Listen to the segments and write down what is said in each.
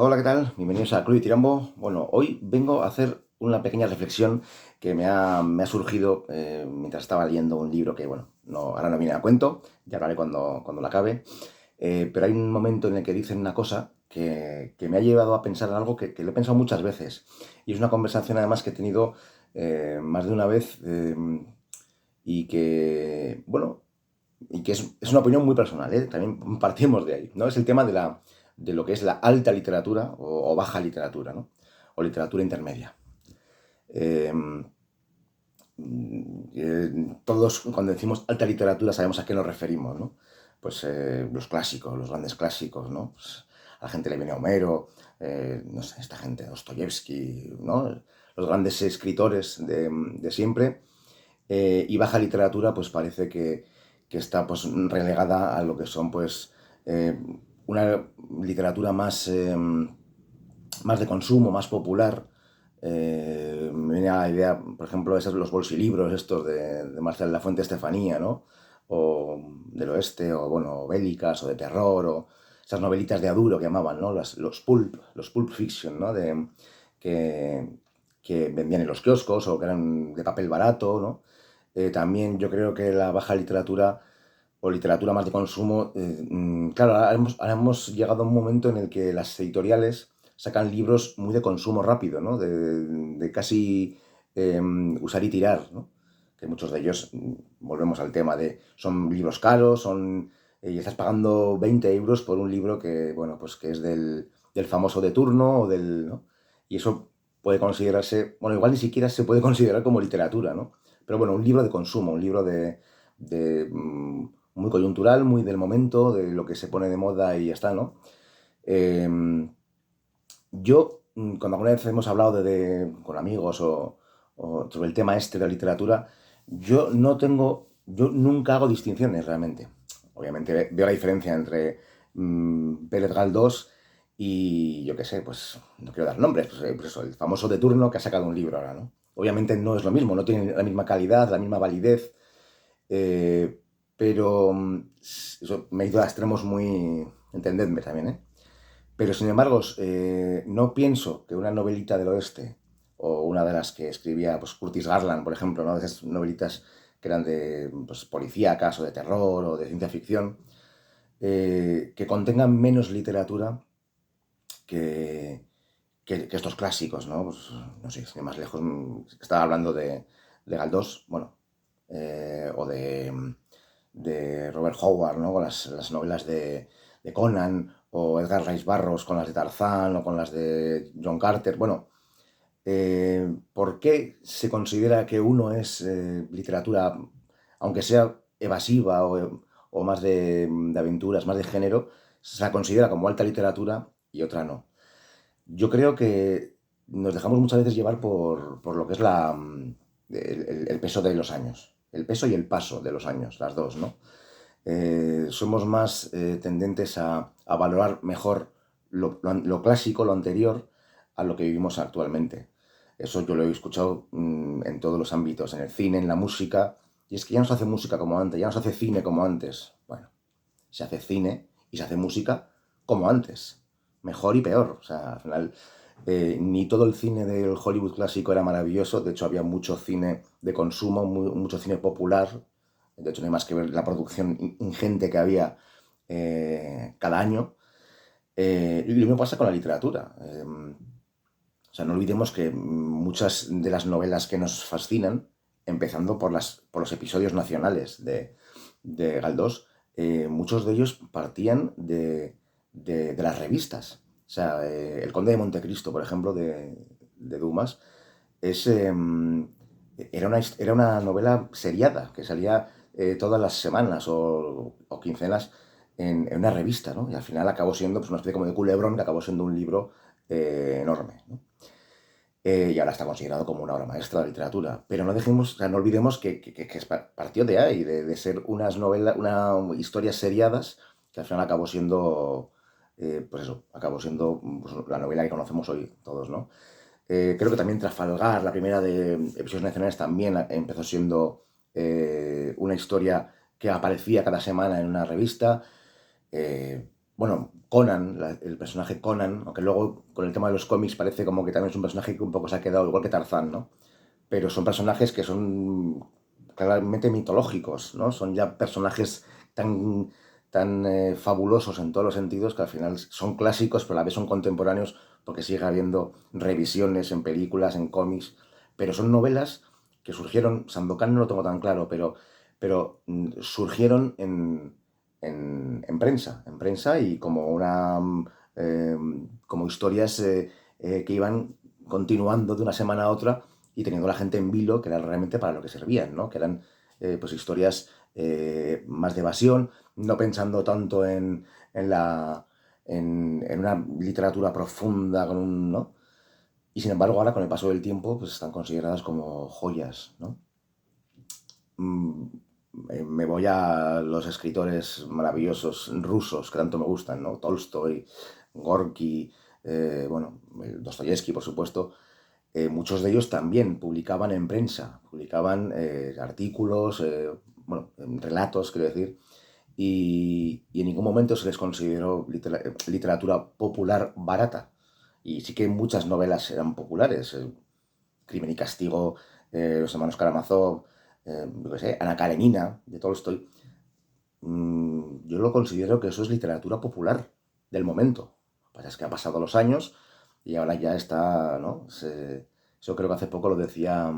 Hola, ¿qué tal? Bienvenidos a Club y Tirambo. Bueno, hoy vengo a hacer una pequeña reflexión que me ha surgido mientras estaba leyendo un libro que, bueno, ahora no viene a cuento, ya hablaré cuando lo acabe, pero hay un momento en el que dicen una cosa que me ha llevado a pensar en algo que lo he pensado muchas veces, y es una conversación además que he tenido más de una vez, y que, bueno, y que es una opinión muy personal, ¿eh? También partimos de ahí, ¿no? Es el tema de lo que es la alta literatura o baja literatura, ¿no? O literatura intermedia. Eh, Todos cuando decimos alta literatura sabemos a qué nos referimos, ¿no? Pues los clásicos, los grandes clásicos, ¿no? Pues, a la gente le viene Homero, no sé, esta gente, Dostoyevsky, ¿no? Los grandes escritores de siempre. Y baja literatura, pues parece que está pues, relegada a lo que son, pues, una literatura más de consumo, más popular. Me viene a la idea, por ejemplo, esos los bolsilibros estos de Marcel Lafuente Estefanía, ¿no? O del oeste, o bueno, bélicas, o de terror, o esas novelitas de Aduro que llamaban, ¿no? Los pulp fiction, ¿no? Que, que vendían en los kioscos o que eran de papel barato, ¿no? También yo creo que la baja literatura o literatura más de consumo, claro, ahora hemos llegado a un momento en el que las editoriales sacan libros muy de consumo rápido, ¿no? De casi usar y tirar, ¿no? Que muchos de ellos, volvemos al tema de, son libros caros, y estás pagando 20 euros por un libro que, bueno, pues que es del famoso de turno o ¿no? Y eso puede considerarse, bueno, igual ni siquiera se puede considerar como literatura, ¿no? Pero bueno, un libro de consumo, un libro muy coyuntural, muy del momento, de lo que se pone de moda y ya está, ¿no? Eh, cuando alguna vez hemos hablado con amigos o sobre el tema este de la literatura, yo nunca hago distinciones realmente. Obviamente veo la diferencia entre Pérez Galdós y yo qué sé, pues no quiero dar nombres, pues eso, el famoso de turno que ha sacado un libro ahora, ¿no? Obviamente no es lo mismo, no tiene la misma calidad, la misma validez, eh, pero eso me he ido a extremos muy, entendedme también, ¿eh? Pero sin embargo, no pienso que una novelita del oeste, o una de las que escribía pues, Curtis Garland, por ejemplo, ¿no? De esas novelitas que eran de pues, policíacas o de terror o de ciencia ficción, que contengan menos literatura que, que estos clásicos, ¿no? Pues, no sé, sin ir más lejos, estaba hablando de Galdós, bueno, o de Robert Howard, ¿no? Con las novelas de Conan, o Edgar Rice Burroughs con las de Tarzán, o con las de John Carter. Bueno, ¿por qué se considera que uno es literatura, aunque sea evasiva o más de aventuras, más de género, se la considera como alta literatura y otra no? Yo creo que nos dejamos muchas veces llevar por lo que es el peso de los años. El peso y el paso de los años, las dos, ¿no? Somos más tendentes a valorar mejor lo clásico, lo anterior, a lo que vivimos actualmente. Eso yo lo he escuchado en todos los ámbitos, en el cine, en la música. Y es que ya no se hace música como antes, ya no se hace cine como antes. Bueno, se hace cine y se hace música como antes, mejor y peor. O sea, al final, ni todo el cine del Hollywood clásico era maravilloso, de hecho había mucho cine de consumo, mucho cine popular, de hecho no hay más que ver la producción ingente que había cada año. Y lo mismo pasa con la literatura. O sea, no olvidemos que muchas de las novelas que nos fascinan, empezando por los episodios nacionales de Galdós, muchos de ellos partían de las revistas. O sea, El Conde de Montecristo, por ejemplo, de Dumas, es, era una novela seriada que salía todas las semanas o quincenas en una revista, ¿no? Y al final acabó siendo pues, una especie como de culebrón que acabó siendo un libro enorme, ¿no? Y ahora está considerado como una obra maestra de literatura. Pero no dejemos, o sea, no olvidemos que partió de ahí, de ser unas novelas, historias seriadas, que al final acabó siendo, pues eso, acabó siendo pues, la novela que conocemos hoy todos, ¿no? Creo que también Trafalgar, la primera de Episodios Nacionales, también empezó siendo una historia que aparecía cada semana en una revista. bueno, Conan, el personaje Conan, aunque luego con el tema de los cómics parece como que también es un personaje que un poco se ha quedado igual que Tarzán, ¿no? Pero son personajes que son claramente mitológicos, ¿no? Son ya personajes tan fabulosos en todos los sentidos que al final son clásicos, pero a la vez son contemporáneos porque sigue habiendo revisiones en películas, en cómics, pero son novelas que surgieron, Sandokan no lo tengo tan claro, pero surgieron en prensa y como eh, como historias que iban continuando de una semana a otra y teniendo a la gente en vilo, que era realmente para lo que servían, ¿no? Que eran pues historias más de evasión, no pensando tanto en una literatura profunda, ¿no? Y sin embargo, ahora con el paso del tiempo, pues están consideradas como joyas, ¿no? Mm, Me voy a los escritores maravillosos rusos que tanto me gustan, ¿no? Tolstoy, Gorky, bueno, Dostoyevsky, por supuesto. Muchos de ellos también publicaban en prensa, publicaban artículos, bueno, relatos, quiero decir, y en ningún momento se les consideró literatura popular barata. Y sí que muchas novelas eran populares. Crimen y Castigo, Los hermanos Karamazov, yo qué sé, Ana Karenina, de Tolstoy. Yo lo considero que eso es literatura popular del momento. Lo que pasa es que han pasado los años y ahora ya está, ¿no? Eso creo que hace poco lo decía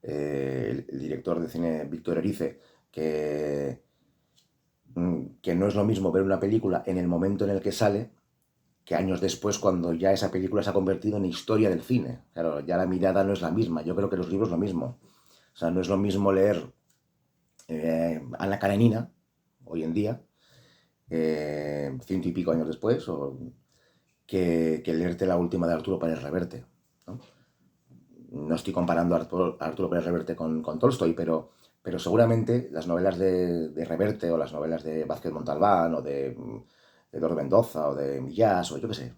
el director de cine Víctor Erice, que, que no es lo mismo ver una película en el momento en el que sale que años después cuando ya esa película se ha convertido en historia del cine. Claro, ya la mirada no es la misma. Yo creo que los libros lo mismo. O sea, no es lo mismo leer Ana Karenina hoy en día, ciento y pico años después, que leerte la última de Arturo Pérez Reverte, ¿no? No estoy comparando a Arturo Pérez Reverte con Tolstoy, pero seguramente las novelas de Reverte o las novelas de Vázquez Montalbán o de Eduardo Mendoza o de Millás o yo qué sé,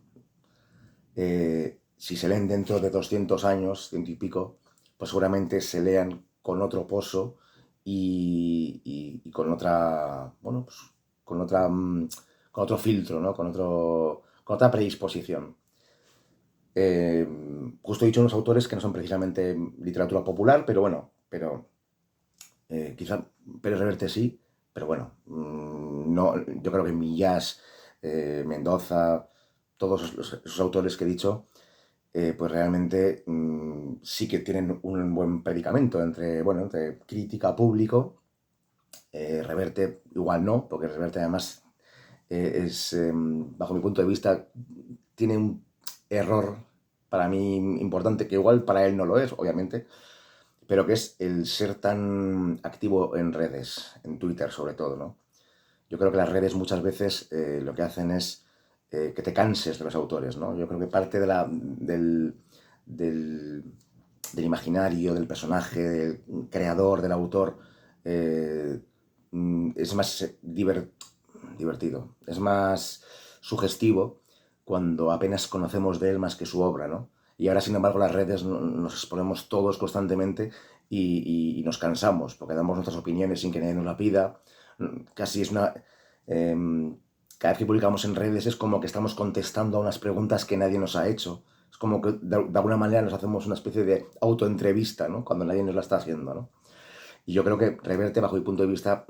si se leen dentro de 200 años, ciento y pico, pues seguramente se lean con otro pozo y con otra, bueno, pues con otro filtro, ¿no? Con otra predisposición. Eh, Justo he dicho unos autores que no son precisamente literatura popular, pero bueno, quizá Pérez Reverte sí, pero bueno, no, yo creo que Millás, Mendoza, todos esos autores que he dicho, pues realmente sí que tienen un buen predicamento entre, bueno, entre crítica público, Reverte igual no, porque Reverte además bajo mi punto de vista, tiene un error para mí importante, que igual para él no lo es, obviamente, pero que es el ser tan activo en redes, en Twitter sobre todo, ¿no? Yo creo que las redes muchas veces lo que hacen es que te canses de los autores, ¿no? Yo creo que parte del, del imaginario, del personaje, del creador, del autor, eh, es más divertido, es más sugestivo cuando apenas conocemos de él más que su obra, ¿no? Y ahora, sin embargo, las redes nos exponemos todos constantemente y nos cansamos, porque damos nuestras opiniones sin que nadie nos la pida. Casi es una... cada vez que publicamos en redes es como que estamos contestando a unas preguntas que nadie nos ha hecho. Es como que de alguna manera nos hacemos una especie de autoentrevista, ¿no? Cuando nadie nos la está haciendo, ¿no? Y yo creo que Reverte, bajo mi punto de vista,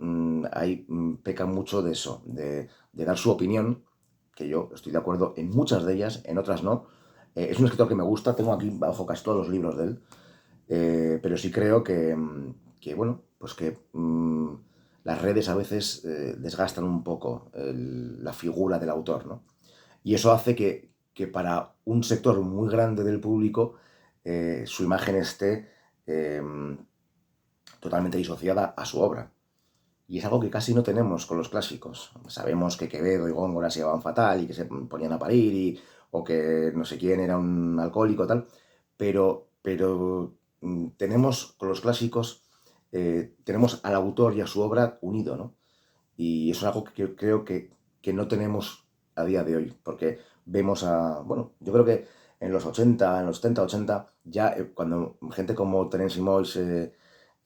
ahí peca mucho de eso, de dar su opinión, que yo estoy de acuerdo en muchas de ellas, en otras no. Es un escritor que me gusta, tengo aquí bajo casi todos los libros de él, pero sí creo que, bueno, pues que las redes a veces desgastan un poco la figura del autor, ¿no? Y eso hace que para un sector muy grande del público su imagen esté eh, totalmente disociada a su obra. Y es algo que casi no tenemos con los clásicos. Sabemos que Quevedo y Góngora se llevaban fatal y que se ponían a parir o que no sé quién era un alcohólico tal, pero tenemos con los clásicos, tenemos al autor y a su obra unido, ¿no? Y eso es algo que creo que no tenemos a día de hoy, porque vemos bueno, yo creo que en los 80, en los 70, 80, ya cuando gente como Terence Moix,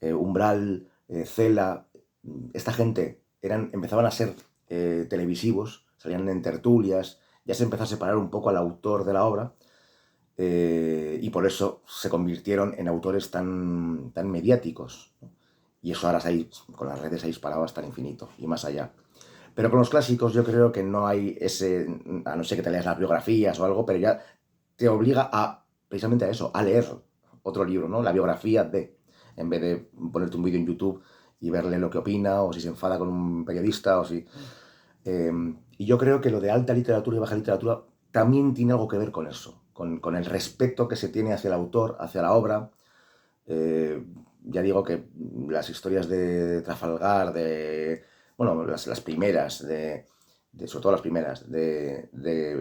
Umbral, Cela, esta gente empezaban a ser televisivos, salían en tertulias, ya se empezó a separar un poco al autor de la obra, y por eso se convirtieron en autores tan mediáticos, ¿no? Y eso ahora con las redes se ha disparado hasta el infinito y más allá. Pero con los clásicos yo creo que no hay ese, a no ser que te leas las biografías o algo, pero ya te obliga precisamente a eso, a leer otro libro, ¿no? La biografía en vez de ponerte un vídeo en YouTube y verle lo que opina, o si se enfada con un periodista, o si... eh, y yo creo que lo de alta literatura y baja literatura también tiene algo que ver con eso, con el respeto que se tiene hacia el autor, hacia la obra. Eh, ya digo que las historias de Trafalgar, bueno, las primeras, sobre todo las primeras, de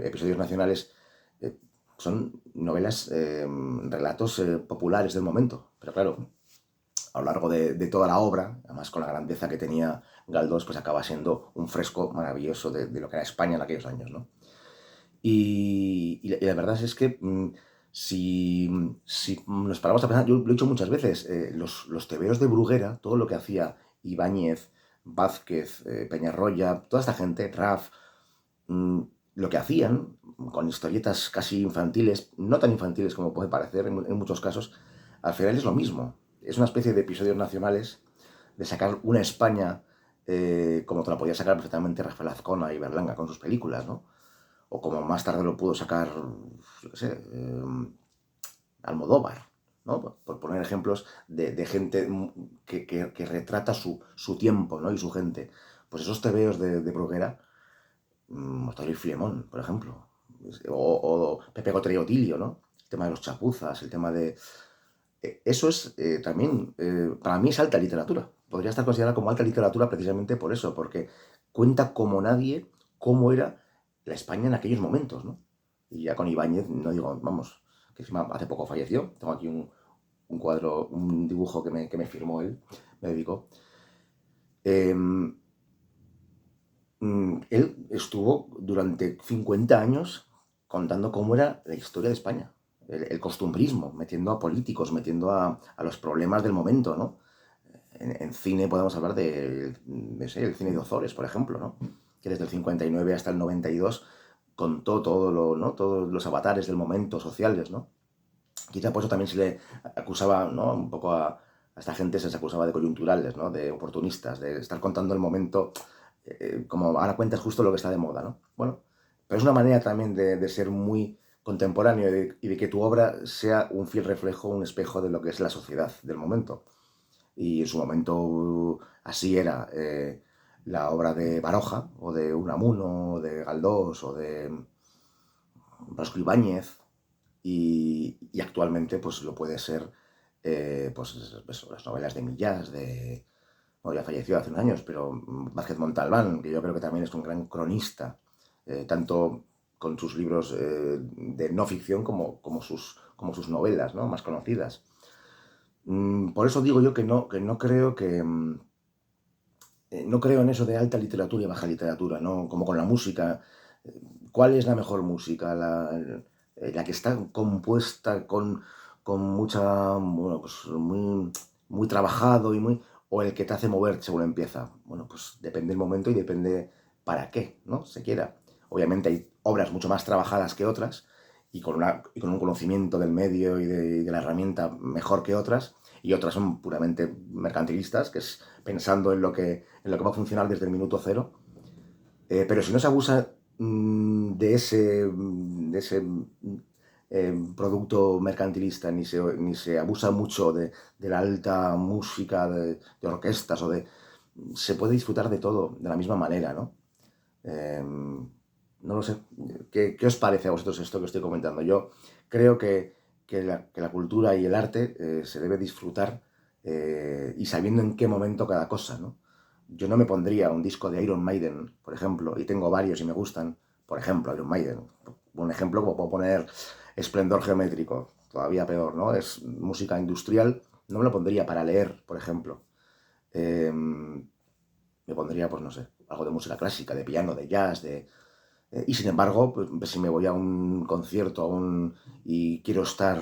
episodios nacionales, eh, son novelas, relatos populares del momento. Pero claro, a lo largo de toda la obra, además con la grandeza que tenía Galdós, pues acaba siendo un fresco maravilloso de lo que era España en aquellos años, ¿no? Y la verdad es que si nos paramos a pensar, yo lo he dicho muchas veces, los tebeos de Bruguera, todo lo que hacía Ibáñez, Vázquez, Peñarroya, toda esta gente, Raf, mm, lo que hacían con historietas casi infantiles, no tan infantiles como puede parecer en muchos casos, al final es lo mismo. Es una especie de episodios nacionales de sacar una España, como te la podía sacar perfectamente Rafael Azcona y Berlanga con sus películas, ¿no? O como más tarde lo pudo sacar, yo qué sé, Almodóvar, ¿no? Por poner ejemplos de gente que retrata su tiempo, ¿no? Y su gente. Pues esos tebeos de Bruguera, Mortadelo y Filemón, por ejemplo, o Pepe Gotera y Otilio, ¿no? El tema de los chapuzas, el tema de... Eso es también, para mí es alta literatura. Podría estar considerada como alta literatura precisamente por eso, porque cuenta como nadie cómo era la España en aquellos momentos, ¿no? Y ya con Ibáñez, no digo, vamos, que encima hace poco falleció. Tengo aquí un cuadro, un dibujo que me firmó él, me dedicó. Eh, Él estuvo durante 50 años contando cómo era la historia de España, el costumbrismo, metiendo a políticos, metiendo a los problemas del momento, ¿no? En cine podemos hablar de sé, el cine de Ozores, por ejemplo, ¿no? Que desde el 59 hasta el 92 contó ¿no? Todos los avatares del momento sociales, ¿no? Quizá por eso también se le acusaba, ¿no? Un poco a esta gente se les acusaba de coyunturales, ¿no? De oportunistas, de estar contando el momento, como ahora cuentas justo lo que está de moda, ¿no? Bueno, pero es una manera también de ser muy contemporáneo y de que tu obra sea un fiel reflejo, un espejo de lo que es la sociedad del momento. Y en su momento así era la obra de Baroja, o de Unamuno, o de Galdós, o de Vasco Ibáñez, y actualmente pues lo puede ser, pues eso, las novelas de Millás, bueno, ya falleció hace unos años, pero Vázquez Montalbán, que yo creo que también es un gran cronista, tanto con sus libros de no ficción como sus novelas, ¿no? Más conocidas. Por eso digo yo que no creo no creo en eso de alta literatura y baja literatura, ¿no? Como con la música. ¿Cuál es la mejor música? La que está compuesta con mucha, bueno, pues muy trabajado o el que te hace mover según empieza. Bueno, pues depende del momento y depende para qué, ¿no? Se quiera. Obviamente hay obras mucho más trabajadas que otras y con un conocimiento del medio y de la herramienta mejor que otras, y otras son puramente mercantilistas, que es pensando en lo que va a funcionar desde el minuto cero. Pero si no se abusa de ese producto mercantilista, ni se abusa mucho de la alta música de orquestas se puede disfrutar de todo de la misma manera, ¿no? No lo sé. ¿Qué os parece a vosotros esto que estoy comentando? Yo creo que la cultura y el arte se debe disfrutar, y sabiendo en qué momento cada cosa, ¿no? Yo no me pondría un disco de Iron Maiden, por ejemplo, y tengo varios y me gustan, por ejemplo, Iron Maiden. Un ejemplo como puedo poner Esplendor Geométrico, todavía peor, ¿no? Es música industrial, no me lo pondría para leer, por ejemplo. Eh, Me pondría, pues no sé, algo de música clásica, de piano, de jazz, y sin embargo, pues, si me voy a un concierto y quiero estar,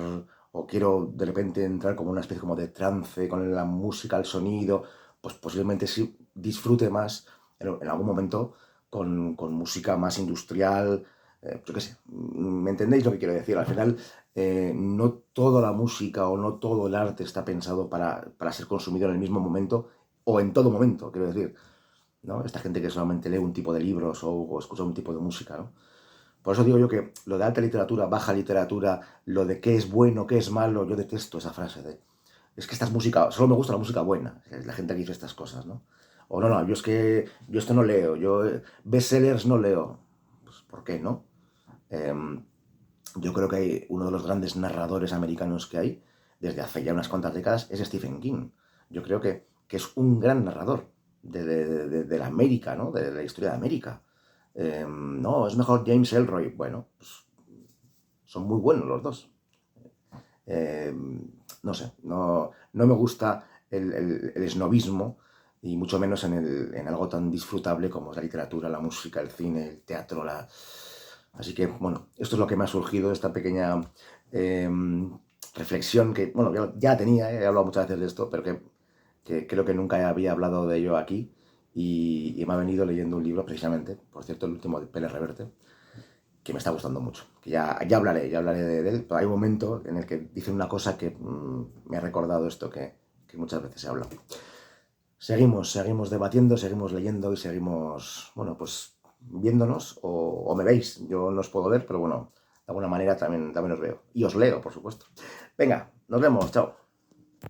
o quiero de repente entrar como una especie como de trance con la música, el sonido, pues posiblemente sí disfrute más en algún momento con música más industrial, yo qué sé, ¿me entendéis lo que quiero decir? Al final, no toda la música o no todo el arte está pensado para ser consumido en el mismo momento o en todo momento, quiero decir, ¿no? Esta gente que solamente lee un tipo de libros o escucha un tipo de música, ¿no? Por eso digo yo que lo de alta literatura, baja literatura, lo de qué es bueno, qué es malo, yo detesto esa frase de es que esta es música, solo me gusta la música buena, la gente que dice estas cosas, ¿no? O no, no, yo es que yo esto no leo, yo bestsellers no leo. Pues, ¿por qué no? Eh, yo creo que hay uno de los grandes narradores americanos que hay, desde hace ya unas cuantas décadas, es Stephen King. Yo creo que es un gran narrador de la América, ¿no? De la historia de América. No, es mejor James Ellroy. Bueno, pues son muy buenos los dos. Eh, no sé, no me gusta el esnovismo y mucho menos en algo tan disfrutable como es la literatura, la música, el cine, el teatro. Así que, bueno, esto es lo que me ha surgido, esta pequeña eh, reflexión que, bueno, ya tenía, he hablado muchas veces de esto, pero que creo que nunca había hablado de ello aquí y me ha venido leyendo un libro precisamente, por cierto, el último de Pérez Reverte, que me está gustando mucho. Que ya hablaré de él, pero hay un momento en el que dice una cosa que me ha recordado esto que muchas veces se habla. Seguimos debatiendo, seguimos leyendo y seguimos, bueno, pues viéndonos o me veis. Yo no os puedo ver, pero bueno, de alguna manera también os veo. Y os leo, por supuesto. Venga, nos vemos, chao.